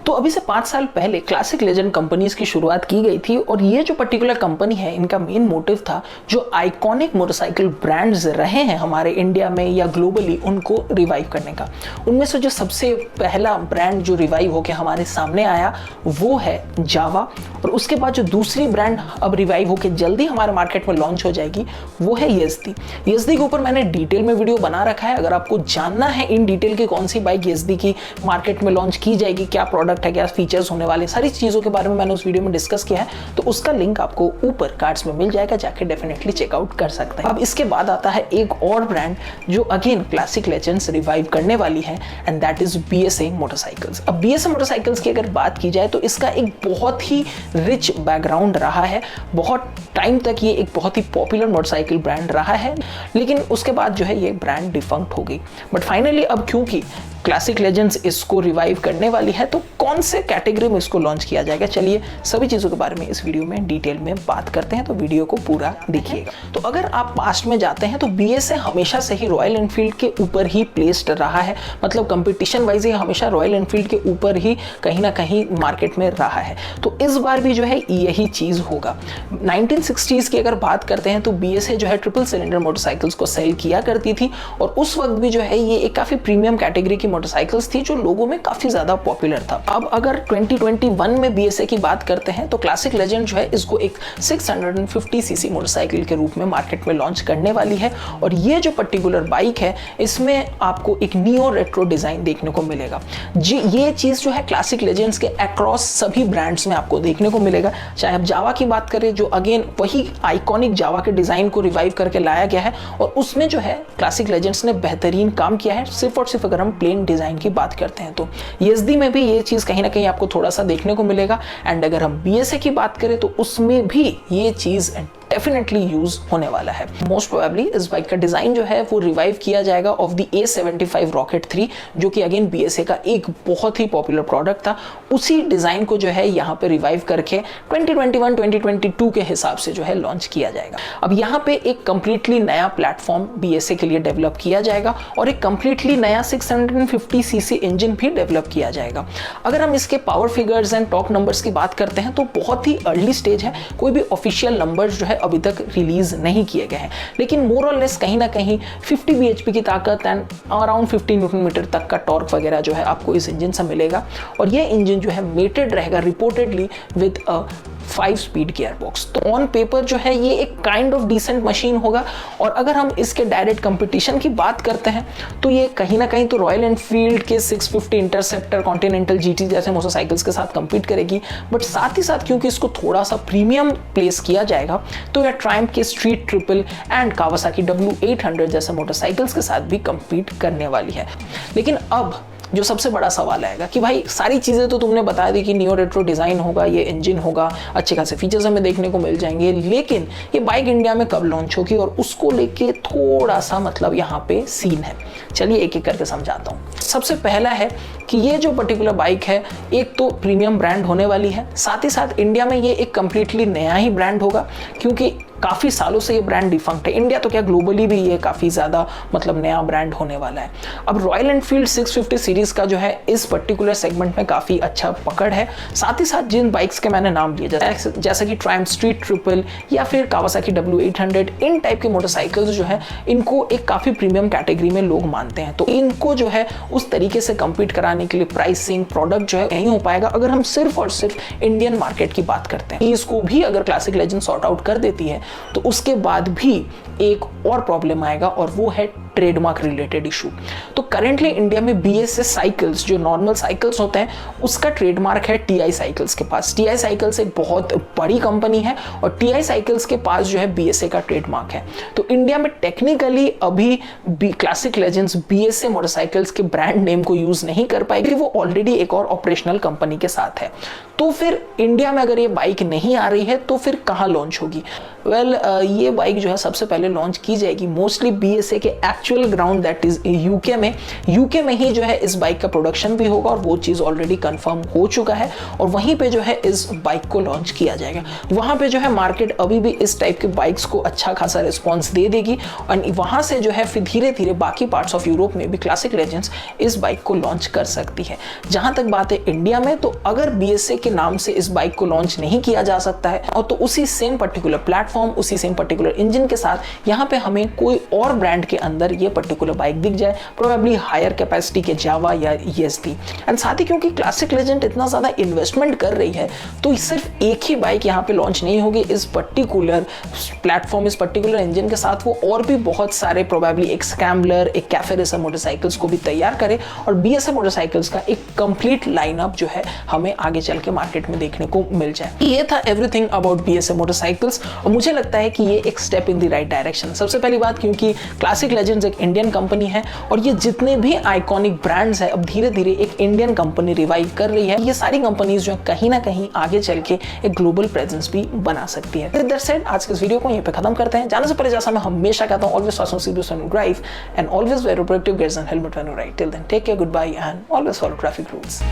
तो अभी से 5 साल पहले क्लासिक लेजेंड कंपनीज की शुरुआत की गई थी और ये जो पर्टिकुलर कंपनी है, इनका मेन मोटिव था जो आइकॉनिक मोटरसाइकिल ब्रांड्स रहे हैं हमारे इंडिया में या ग्लोबली, उनको रिवाइव करने का। उनमें से जो सबसे पहला ब्रांड जो रिवाइव होकर हमारे सामने आया वो है जावा, और उसके बाद जो दूसरी ब्रांड अब रिवाइव होकर जल्दी हमारे मार्केट में लॉन्च हो जाएगी वो है यज़दी। यज़दी के ऊपर मैंने डिटेल में वीडियो बना रखा है। अगर आपको जानना है इन डिटेल की कौन सी बाइक यज़दी की मार्केट में लॉन्च की जाएगी, क्या प्रोडक्ट है, क्या फीचर्स होने वाले, सारी चीज़ों के बारे में मैंने उस वीडियो में डिस्कस किया है, तो उसका लिंक आपको ऊपर कार्ड्स में मिल जाएगा, जाके डेफिनेटली चेकआउट कर सकते हैं। अब इसके बाद आता है एक और ब्रांड जो अगेन क्लासिक लेजेंड्स रिवाइव करने वाली है, and that is BSA motorcycles. अब BSA मोटरसाइकिल्स की अगर बात की जाए तो इसका एक बहुत ही रिच बैकग्राउंड रहा है। बहुत टाइम तक ये एक बहुत ही पॉपुलर मोटरसाइकिल ब्रांड रहा है, लेकिन उसके बाद जो है ये ब्रांड डिफंक्ट हो गई। बट फाइनली अब क्योंकि क्लासिक लेजेंड्स इसको रिवाइव करने वाली है, तो कौन से कैटेगरी में इसको लॉन्च किया जाएगा, चलिए सभी चीज़ों के बारे में इस वीडियो में डिटेल में बात करते हैं, तो वीडियो को पूरा देखिएगा। तो अगर आप पास्ट में जाते हैं तो BSA हमेशा से ही रॉयल एनफील्ड के ऊपर ही प्लेस्ड रहा है, मतलब कंपटीशन वाइज ये हमेशा रॉयल एनफील्ड के ऊपर ही कहीं ना कहीं मार्केट में रहा है। तो इस बार भी जो है यही चीज़ होगा। 1960s की अगर बात करते हैं तो BSA जो है ट्रिपल सिलेंडर मोटरसाइकिल्स को सेल किया करती थी, और उस वक्त भी जो है ये एक काफ़ी प्रीमियम कैटेगरी की मोटरसाइकिल्स थी जो लोगों में काफी ज्यादा पॉपुलर था। अब अगर 2021 में BSA की बात करते हैं तो क्लासिक लेजेंड जो है इसको एक 650cc मोटरसाइकिल के रूप में मार्केट में लॉन्च करने वाली है, और ये जो पर्टिकुलर बाइक है इसमें आपको एक नियो रेट्रो डिजाइन देखने को मिलेगा। जी, ये चीज जो है क्लासिक लेजेंड्स के अक्रॉस सभी ब्रांड्स में आपको देखने को मिलेगा। चाहे आप जावा की बात करें जो अगेन वही आइकॉनिक जावा के डिजाइन को रिवाइव करके लाया गया है, और उसमें जो है क्लासिक लेजेंड्स ने बेहतरीन काम किया है। सिर्फ और सिर्फ अगर हम प्लेन डिजाइन की बात करते हैं तो यज़दी में भी ये चीज कहीं ना कहीं आपको थोड़ा सा देखने को मिलेगा, एंड अगर हम BSA की बात करें तो उसमें भी ये चीज डेफिनेटली यूज होने वाला है। मोस्ट प्रोबेबली इस बाइक का डिजाइन जो है वो रिवाइव किया जाएगा ऑफ द A75 रॉकेट 3, जो कि अगेन BSA का एक बहुत ही पॉपुलर प्रोडक्ट था। उसी डिजाइन को जो है यहाँ पे रिवाइव करके 2021-2022 के हिसाब से जो है लॉन्च किया जाएगा। अब यहाँ पे एक कंप्लीटली नया प्लेटफॉर्म BSA के लिए डेवलप किया जाएगा, और एक कंप्लीटली नया 650cc इंजन भी डेवलप किया जाएगा। अगर हम इसके power figures and top numbers की बात करते हैं तो बहुत ही अर्ली स्टेज है, कोई भी ऑफिशियल नंबर्स जो है अभी तक रिलीज नहीं किए गए हैं, लेकिन मोर और लेस कहीं ना कहीं 50 bhp की ताकत एंड अराउंड 50 न्यूटन मीटर तक का टॉर्क वगैरह जो है आपको इस इंजन से मिलेगा। और ये इंजन जो है मेटेड रहेगा reportedly with a 5 speed gear box. तो ऑन पेपर जो है ये एक काइंड ऑफ डिसेंट मशीन होगा। और अगर हम इसके डायरेक्ट कंपटीशन की बात करते हैं तो ये कहीं ना कहीं तो रॉयल एनफील्ड के 650 इंटरसेप्टर, कॉन्टिनेंटल GT जैसे मोटरसाइकिल्स के साथ कंपीट करेगी, बट साथ ही साथ क्योंकि इसको थोड़ा सा प्रीमियम प्लेस किया जाएगा तो यह ट्रायम्फ के street triple and Kawasaki W800 जैसे मोटरसाइकिल्स के साथ भी कंपीट करने वाली है। लेकिन अब जो सबसे बड़ा सवाल आएगा कि भाई सारी चीज़ें तो तुमने बता दी कि नियो रेट्रो डिज़ाइन होगा, ये इंजन होगा, अच्छे खासे फीचर्स हमें देखने को मिल जाएंगे, लेकिन ये बाइक इंडिया में कब लॉन्च होगी, और उसको लेके थोड़ा सा मतलब यहाँ पे सीन है। चलिए एक एक करके समझाता हूँ। सबसे पहला है कि ये जो पर्टिकुलर बाइक है एक तो प्रीमियम ब्रांड होने वाली है, साथ ही साथ इंडिया में ये एक कंप्लीटली नया ही ब्रांड होगा, क्योंकि काफ़ी सालों से ये ब्रांड डिफंक्ट है। इंडिया तो क्या ग्लोबली भी ये काफ़ी ज़्यादा मतलब नया ब्रांड होने वाला है। अब रॉयल एनफील्ड 650 सीरीज़ का जो है इस पर्टिकुलर सेगमेंट में काफ़ी अच्छा पकड़ है। साथ ही साथ जिन बाइक्स के मैंने नाम लिए जैसे कि ट्रायम्फ स्ट्रीट ट्रिपल या फिर कावासाकी W800, इन टाइप के मोटरसाइकिल्स जो है इनको एक काफ़ी प्रीमियम कैटेगरी में लोग मानते हैं। तो इनको जो है उस तरीके से कम्पीट कराने के लिए प्राइसिंग, प्रोडक्ट जो है नहीं हो पाएगा अगर हम सिर्फ और सिर्फ इंडियन मार्केट की बात करते हैं। इसको भी अगर क्लासिक लेजेंड सॉर्ट आउट कर देती है तो उसके बाद भी एक और प्रॉब्लम आएगा, और वो है ट्रेडमार्क रिलेटेड इशू। तो करेंटली इंडिया में BSA साइकिल्स जो नॉर्मल साइकिल्स होते हैं उसका ट्रेडमार्क है TI साइकिल्स के पास। TI साइकिल्स एक बहुत बड़ी कंपनी है और TI साइकिल्स के पास जो है BSA का ट्रेडमार्क है। तो इंडिया में टेक्निकली अभी क्लासिक लेजेंड्स BSA मोटरसाइकिल्स के ब्रांड नेम को यूज नहीं कर पाएगी, वो ऑलरेडी एक और ऑपरेशनल कंपनी के साथ है। तो फिर इंडिया में अगर ये बाइक नहीं आ रही है तो फिर कहाँ लॉन्च होगी? ये बाइक जो है सबसे पहले लॉन्च की जाएगी मोस्टली BSA के actual ground that is UK में। यूके में ही जो है इस बाइक का प्रोडक्शन भी होगा और वो चीज ऑलरेडी कंफर्म हो चुका है और वहीं पे जो है इस बाइक को लॉन्च किया जाएगा। वहां पे जो है मार्केट अभी भी इस टाइप के बाइक्स को अच्छा खासा रिस्पॉन्स दे देगी और वहां से जो है फिर धीरे धीरे बाकी पार्ट्स ऑफ यूरोप में भी क्लासिक लेजेंड्स इस बाइक को लॉन्च कर सकती है। जहां तक बात है इंडिया में, तो अगर BSA के नाम से इस बाइक को लॉन्च नहीं किया जा सकता है और तो उसी सेम पर्टिकुलर प्लेटफॉर्म, उसी सेम पर्टिकुलर इंजन के साथ यहाँ पे हमें कोई और ब्रांड के अंदर ये पर्टिकुलर बाइक दिख जाए, प्रोबेबली हायर कैपेसिटी के जावा या ESP। एंड साथ ही क्योंकि क्लासिक लेजेंड इतना ज्यादा इन्वेस्टमेंट कर रही है तो सिर्फ एक ही बाइक यहाँ पे लॉन्च नहीं होगी इस पर्टिकुलर प्लेटफॉर्म, इस पर्टिकुलर इंजन के साथ। वो और भी बहुत सारे प्रोबेबली एक स्क्रैम्बलर, एक कैफे रेसर मोटरसाइकिल्स को भी तैयार करे और BSA मोटरसाइकिल्स का एक कंप्लीट लाइनअप जो है हमें आगे चल के मार्केट में देखने को मिल जाए। ये था एवरीथिंग अबाउट BSA मोटरसाइकिल्स और मुझे लगता है कि ये एक step in the right direction. सबसे पहली बात क्योंकि क्लासिक लेजेंड्स एक इंडियन कंपनी है और ये जितने भी आइकॉनिक ब्रांड्स हैं अब धीरे धीरे एक इंडियन कंपनी रिवाइव कर रही है। ये सारी कंपनीज जो कहीं ना कहीं आगे चल के एक ग्लोबल प्रेजेंस भी बना सकती है। विद दैट सेड, आज के इस वीडियो को यहीं पे खत्म करते हैं। जाने से पहले जैसा मैं हमेशा कहता हूं, always fast serious when you drive and always wear protective gears and helmet when you ride. Till then take care, good bye and always follow traffic rules.